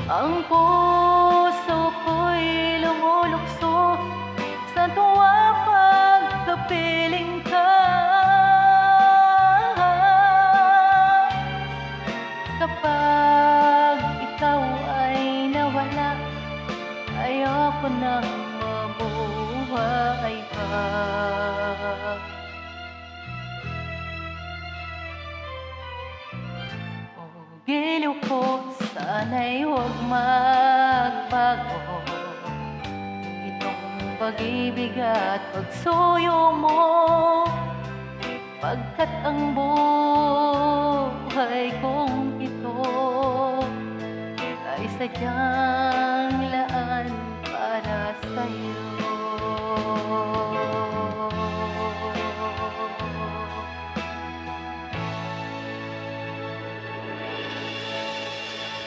Ang puso ko'y lumulukso sa tuwa pagkapiling ka. Kapag ikaw ay nawala, ayoko nang mabuhay pa. O giliw ko, sana'y huwag magbago itong pag-ibig at pagsuyo mo, pagkat ang buhay kong ito ay sadyang laan para sa'yo.